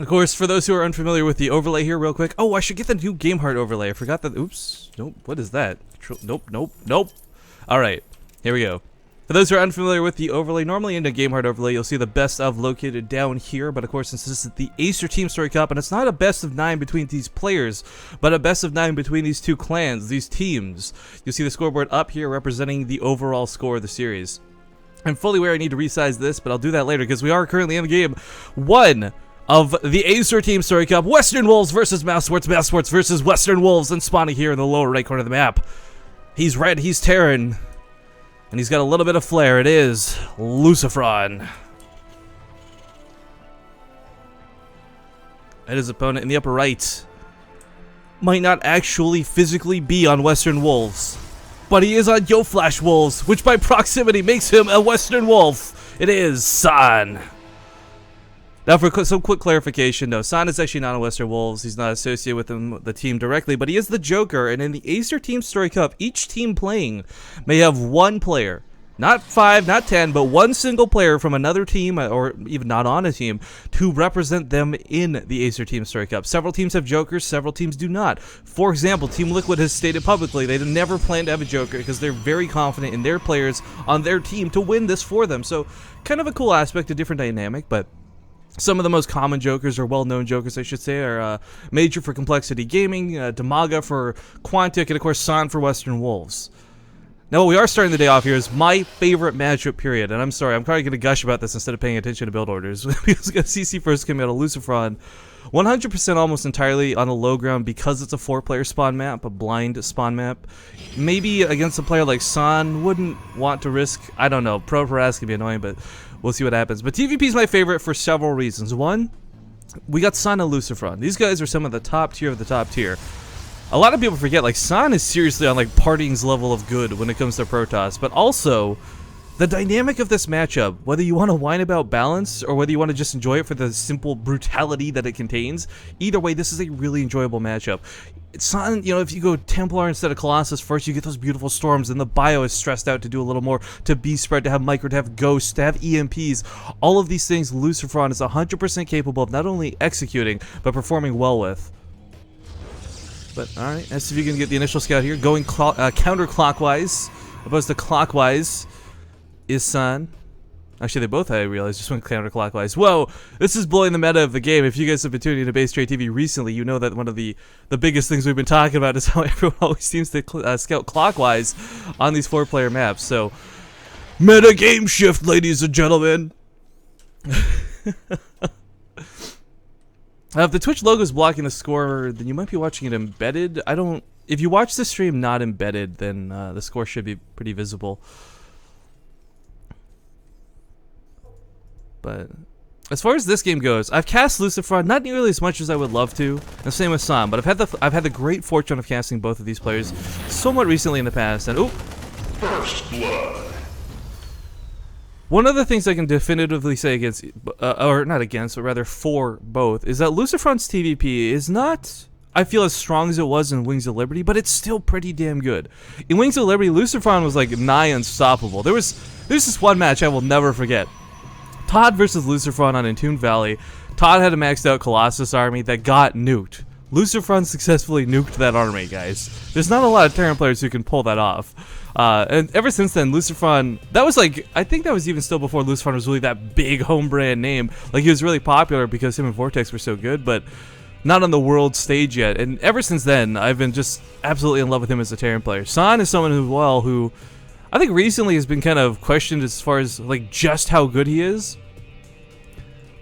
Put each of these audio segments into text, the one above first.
Of course, for those who are unfamiliar with the overlay here, real quick. Oh, I should get the new Game Heart overlay. I forgot that. Oops. Nope. What is that? Nope. All right. Here we go. For those who are unfamiliar with the overlay, normally in the Game Heart overlay, you'll see the best of located down here. But of course, since this is the Acer Team Story Cup, and it's not a best of 9 between these players, but a best of 9 between these two clans, these teams, you'll see the scoreboard up here representing the overall score of the series. I'm fully aware I need to resize this, but I'll do that later because we are currently in the game 1 of the Acer Team Story Cup. Western Wolves versus Mouse Sports versus Western Wolves, and spawning here in the lower right corner of the map. He's red, he's Terran. And he's got a little bit of flair. It is Lucifron. And his opponent in the upper right might not actually physically be on Western Wolves, but he is on Yo Flash Wolves, which by proximity makes him a Western Wolf. It is San. Now for some quick clarification, no, San is actually not on Western Wolves. He's not associated with the team directly, but he is the Joker, and in the Acer Team Story Cup, each team playing may have one player, not 5, not 10, but one single player from another team, or even not on a team, to represent them in the Acer Team Story Cup. Several teams have Jokers, several teams do not. For example, Team Liquid has stated publicly they never plan to have a Joker because they're very confident in their players on their team to win this for them. So, kind of a cool aspect, a different dynamic, but some of the most common Jokers, or well-known Jokers, I should say, are Major for Complexity Gaming, Damaga for Quantic, and of course San for Western Wolves. Now, what we are starting the day off here is my favorite matchup period, and I'm sorry, I'm probably going to gush about this instead of paying attention to build orders. Because CC first came out of Lucifron, 100% almost entirely on a low ground because it's a 4-player spawn map, a blind spawn map. Maybe against a player like San, wouldn't want to risk, I don't know, pro harass can be annoying, but we'll see what happens. But TVP is my favorite for several reasons. One, we got San and Lucifron. These guys are some of the top tier of the top tier. A lot of people forget, like, San is seriously on, like, Partying's level of good when it comes to Protoss, but also the dynamic of this matchup, whether you want to whine about balance or whether you want to just enjoy it for the simple brutality that it contains, either way, this is a really enjoyable matchup. San, you know, if you go Templar instead of Colossus first, you get those beautiful storms, and the bio is stressed out to do a little more, to be spread, to have micro, to have ghosts, to have EMPs. All of these things Lucifron is 100% capable of not only executing, but performing well with. But, alright, let's see if you can get the initial scout here. Going counterclockwise, opposed to clockwise, is San. Actually, they both, I realized, just went counterclockwise. Whoa, this is blowing the meta of the game. If you guys have been tuning into Base Trade TV recently, you know that one of the biggest things we've been talking about is how everyone always seems to scout clockwise on these 4-player maps. So, meta game shift, ladies and gentlemen. If the Twitch logo is blocking the score, then you might be watching it embedded. If you watch the stream not embedded, then the score should be pretty visible. But as far as this game goes, I've cast Lucifron not nearly as much as I would love to, and the same with San. But I've had the great fortune of casting both of these players somewhat recently in the past. And First blood. One of the things I can definitively say against, or not against, but rather for both, is that Lucifron's TVP is not, I feel, as strong as it was in Wings of Liberty, but it's still pretty damn good. In Wings of Liberty, Lucifron was like nigh unstoppable. There's this one match I will never forget. Todd versus Lucifron on Entombed Valley. Todd had a maxed out Colossus army that got nuked. Lucifron successfully nuked that army, guys. There's not a lot of Terran players who can pull that off. And ever since then, Lucifron, that was like, I think that was even still before Lucifron was really that big home brand name. Like, he was really popular because him and Vortex were so good, but not on the world stage yet. And ever since then, I've been just absolutely in love with him as a Terran player. San is someone who I think recently has been kind of questioned as far as, like, just how good he is.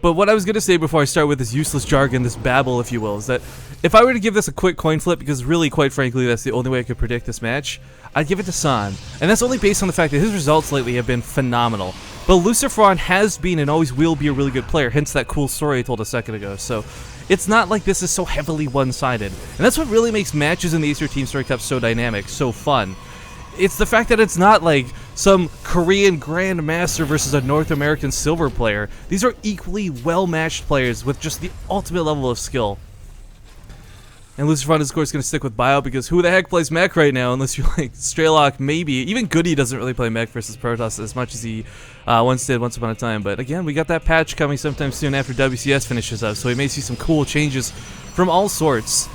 But what I was going to say before I start with this useless jargon, this babble, if you will, is that if I were to give this a quick coin flip, because really, quite frankly, that's the only way I could predict this match, I'd give it to San. And that's only based on the fact that his results lately have been phenomenal. But Lucifron has been and always will be a really good player, hence that cool story I told a second ago. So it's not like this is so heavily one-sided. And that's what really makes matches in the Acer Team Story Cup so dynamic, so fun. It's the fact that it's not like some Korean Grandmaster versus a North American Silver player. These are equally well-matched players with just the ultimate level of skill. And Lucifron is, of course, going to stick with Bio, because who the heck plays mech right now, unless you're like Straylock, maybe. Even Goody doesn't really play mech versus Protoss as much as he once did once upon a time. But again, we got that patch coming sometime soon after WCS finishes up, so we may see some cool changes from all sorts.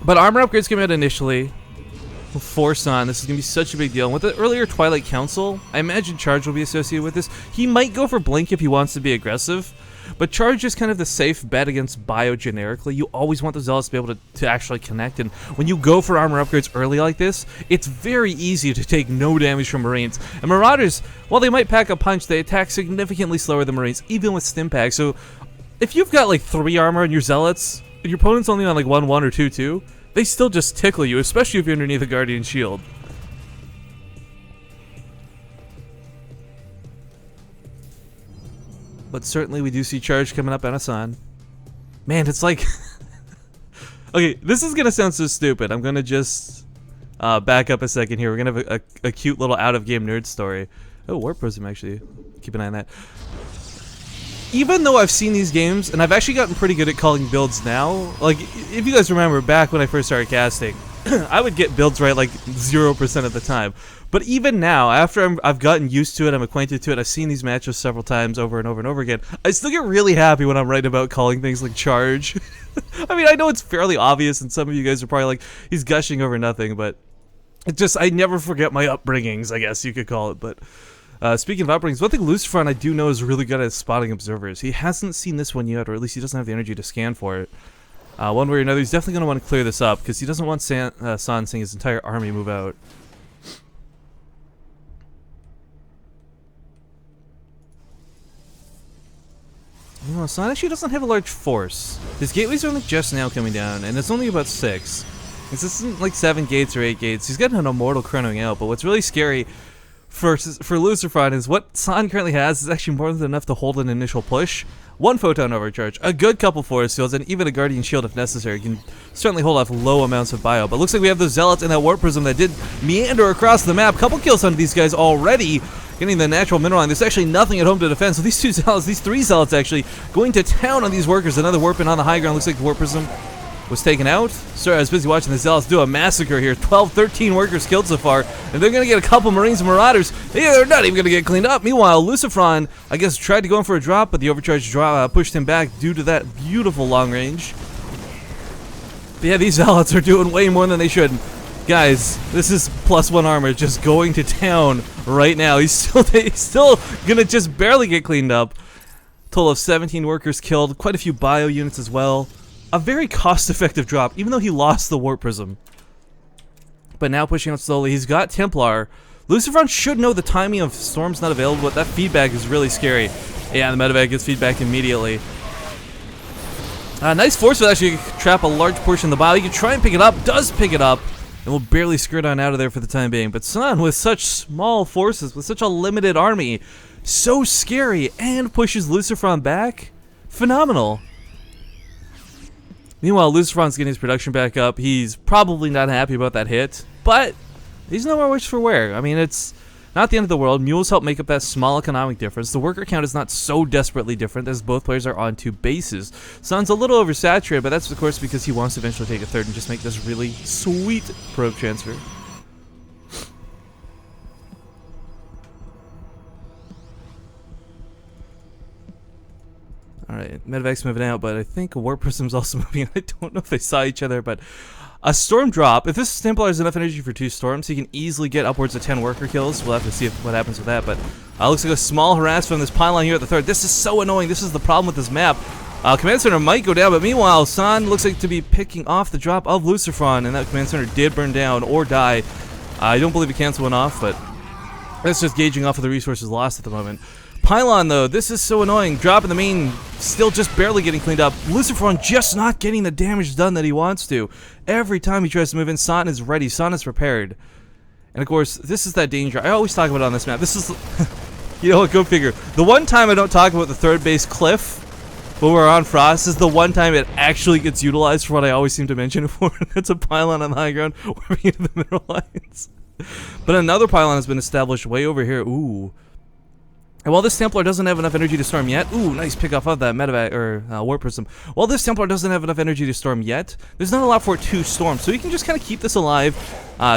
But armor upgrades came out initially. Force on. This is going to be such a big deal. And with the earlier Twilight Council, I imagine Charge will be associated with this. He might go for Blink if he wants to be aggressive. But Charge is kind of the safe bet against Bio generically. You always want the Zealots to be able to actually connect, and when you go for armor upgrades early like this, it's very easy to take no damage from Marines. And Marauders, while they might pack a punch, they attack significantly slower than Marines, even with Stimpak. So if you've got like 3 armor on your Zealots, and your opponent's only on like 1-1 or 2-2, they still just tickle you, especially if you're underneath a Guardian Shield. But certainly we do see Charge coming up on Hassan. Man, it's like... Okay, this is going to sound so stupid. I'm going to just back up a second here. We're going to have a cute little out-of-game nerd story. Oh, Warp Prism, actually. Keep an eye on that. Even though I've seen these games, and I've actually gotten pretty good at calling builds now, like, if you guys remember, back when I first started casting, I would get builds right like 0% of the time. But even now, after I've gotten used to it, I'm acquainted to it, I've seen these matches several times over and over and over again, I still get really happy when I'm right about calling things like Charge. I mean, I know it's fairly obvious, and some of you guys are probably like, he's gushing over nothing, but it just, I never forget my upbringings, I guess you could call it. But speaking of upbringings, one thing Lucifron I do know is really good at spotting observers. He hasn't seen this one yet, or at least he doesn't have the energy to scan for it. One way or another, he's definitely going to want to clear this up, because he doesn't want San seeing his entire army move out. You know, San actually doesn't have a large force. His gateways are only just now coming down, and it's only about 6. This isn't like 7 gates or 8 gates. He's got an Immortal chronoing out, but what's really scary for Lucifron is what San currently has is actually more than enough to hold an initial push. 1 Photon Overcharge, a good couple Force Fields, and even a Guardian Shield if necessary. Can certainly hold off low amounts of Bio, but looks like we have those Zealots and that Warp Prism that did meander across the map. Couple kills on these guys already, getting the natural mineral line. There's actually nothing at home to defend, so these 2 Zealots, these 3 Zealots actually, going to town on these workers. Another Warp in on the high ground. Looks like the Warp Prism was taken out. Sorry, I was busy watching the Zealots do a massacre here. 12, 13 workers killed so far, and they're going to get a couple Marines and Marauders. They're not even going to get cleaned up. Meanwhile, Lucifron, I guess, tried to go in for a drop, but the overcharge pushed him back due to that beautiful long range. But yeah, these Zealots are doing way more than they should. Guys, this is +1 armor just going to town right now. He's still going to just barely get cleaned up. Total of 17 workers killed, quite a few Bio units as well. A very cost-effective drop, even though he lost the Warp Prism. But now pushing up slowly, he's got Templar. Lucifron should know the timing of Storm's not available, but that feedback is really scary. Yeah, the medevac gets feedback immediately. Nice force will actually trap a large portion of the Bio. You can try and pick it up, does pick it up, and will barely skirt on out of there for the time being. But San, with such small forces, with such a limited army, so scary, and pushes Lucifron back. Phenomenal. Meanwhile, Lucifron's getting his production back up. He's probably not happy about that hit, but he's no more worse for wear. I mean, it's not the end of the world. Mules help make up that small economic difference. The worker count is not so desperately different as both players are on 2 bases. San's a little oversaturated, but that's of course because he wants to eventually take a 3rd and just make this really sweet probe transfer. Alright, Medevac's moving out, but I think Warp Prism's also moving. I don't know if they saw each other, but a Storm drop. If this Templar has enough energy for 2 Storms, he can easily get upwards of 10 worker kills. We'll have to see what happens with that, but looks like a small harass from this pylon here at the 3rd. This is so annoying. This is the problem with this map. Command Center might go down, but meanwhile, San looks like to be picking off the drop of Lucifron, and that Command Center did burn down or die. I don't believe he canceled one off, but that's just gauging off of the resources lost at the moment. Pylon, though, this is so annoying. Drop in the main, still just barely getting cleaned up. Lucifron just not getting the damage done that he wants to. Every time he tries to move in, San is ready. San is prepared. And, of course, this is that danger. I always talk about it on this map. This is... you know what, go figure. The one time I don't talk about the 3rd base cliff when we're on Frost is the one time it actually gets utilized for what I always seem to mention it for. It's a pylon on the high ground warping into the mineral lines. But another pylon has been established way over here. Ooh. And while this Templar doesn't have enough energy to storm yet, ooh, nice pick off of that medevac, or Warp Prism. While this Templar doesn't have enough energy to storm yet, there's not a lot for it to storm, so you can just kind of keep this alive,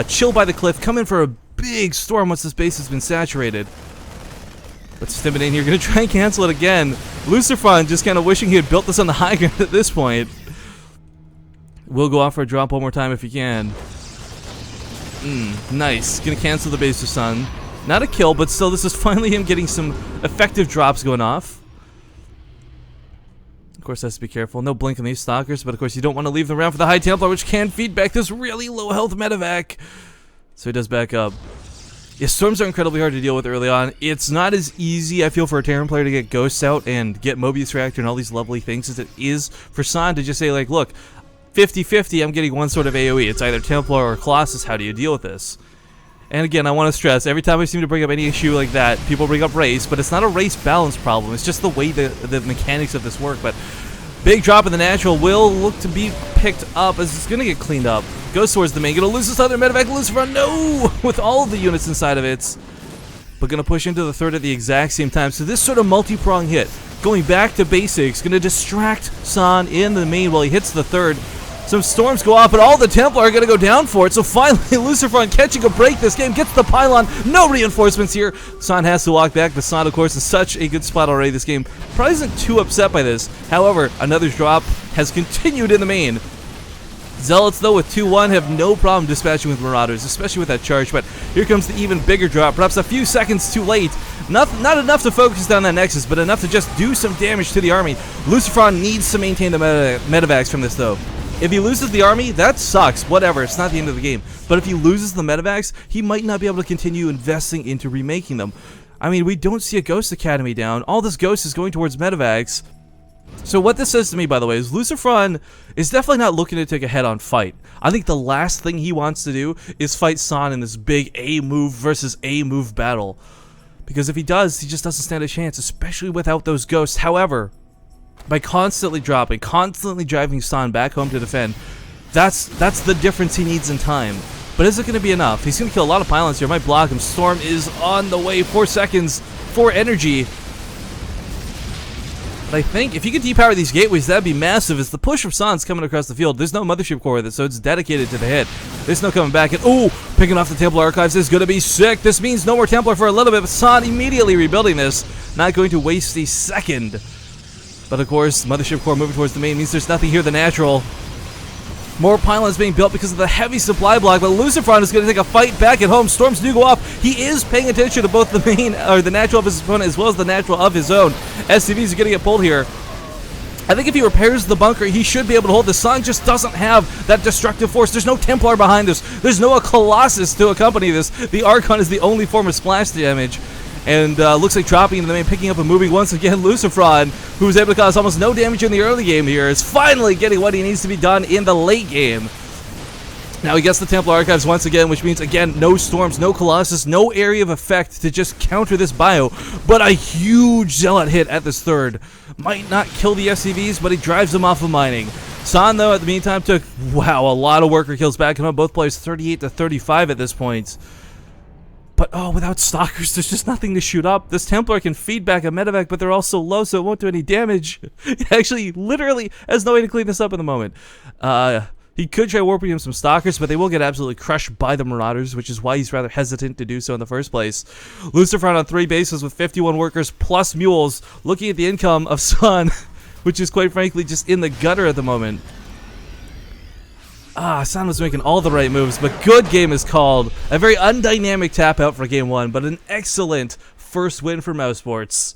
chill by the cliff, come in for a big storm once this base has been saturated. But Stimidine here, gonna try and cancel it again. Lucifron just kind of wishing he had built this on the high ground at this point. We'll go off for a drop one more time if you can. Nice. Gonna cancel the base of Sun. Not a kill, but still, this is finally him getting some effective drops going off. Of course, has to be careful. No blink on these Stalkers, but of course, you don't want to leave them around for the High Templar, which can feed back this really low health medevac. So he does back up. Yeah, storms are incredibly hard to deal with early on. It's not as easy, I feel, for a Terran player to get Ghosts out and get Mobius Reactor and all these lovely things as it is for San to just say, like, look, 50-50, I'm getting one sort of AoE. It's either Templar or Colossus. How do you deal with this? And again, I want to stress, every time I seem to bring up any issue like that, people bring up race, but it's not a race balance problem. It's just the way the mechanics of this work. But big drop in the natural will look to be picked up as it's going to get cleaned up. Goes towards the main, going to lose this other medevac. Lucifron, no! With all of the units inside of it. But going to push into the third at the exact same time. So this sort of multi-prong hit, going back to basics, going to distract San in the main while he hits the third. Some storms go off, but all the Templar are going to go down for it. So finally, Lucifron catching a break this game, gets the pylon. No reinforcements here. San has to walk back, but San, of course, is such a good spot already this game. Probably isn't too upset by this. However, another drop has continued in the main. Zealots, though, with 2-1, have no problem dispatching with Marauders, especially with that charge. But here comes the even bigger drop, perhaps a few seconds too late. Not enough to focus down that Nexus, but enough to just do some damage to the army. Lucifron needs to maintain the medevacs from this, though. If he loses the army, that sucks. Whatever, it's not the end of the game. But if he loses the medevacs, he might not be able to continue investing into remaking them. I mean, we don't see a Ghost Academy down. All this Ghost is going towards medevacs. So what this says to me, by the way, is Lucifron is definitely not looking to take a head-on fight. I think the last thing he wants to do is fight San in this big A-move versus A-move battle. Because if he does, he just doesn't stand a chance, especially without those Ghosts. However, by constantly dropping, constantly driving San back home to defend, that's the difference he needs in time. But is it going to be enough? He's going to kill a lot of pylons here. Might block him. Storm is on the way. 4 seconds, 4 energy. But I think if you could depower these gateways, that'd be massive. As the push of San's coming across the field, there's no Mothership Core with it, so it's dedicated to the hit. There's no coming back. And ooh, picking off the Templar Archives is going to be sick. This means no more Templar for a little bit, but San immediately rebuilding this. Not going to waste a second. But of course, Mothership Core moving towards the main means there's nothing here the natural. More pylons being built because of the heavy supply block, but Lucifron is going to take a fight back at home. Storms do go off. He is paying attention to both the main, or the natural of his opponent, as well as the natural of his own. SCVs are going to get pulled here. I think if he repairs the bunker, he should be able to hold this. San just doesn't have that destructive force. There's no Templar behind this. There's no Colossus to accompany this. The Archon is the only form of splash damage. And looks like dropping into the main, picking up and moving once again. Lucifron, who was able to cause almost no damage in the early game here, is finally getting what he needs to be done in the late game. Now he gets the Templar Archives once again, which means, again, no Storms, no Colossus, no area of effect to just counter this bio. But a huge Zealot hit at this third. Might not kill the SCVs, but he drives them off of mining. San, though, at the meantime, took, wow, a lot of worker kills back on both players, 38 to 35 at this point. But, oh, without Stalkers, there's just nothing to shoot up. This Templar can feed back a medevac, but they're all so low, so it won't do any damage. It actually, literally, has no way to clean this up in the moment. He could try warping him some Stalkers, but they will get absolutely crushed by the Marauders, which is why he's rather hesitant to do so in the first place. Lucifron on 3 bases with 51 workers plus mules, looking at the income of San, which is quite frankly just in the gutter at the moment. San was making all the right moves, but good game is called. A very undynamic tap out for game 1, but an excellent first win for Mouz Sports.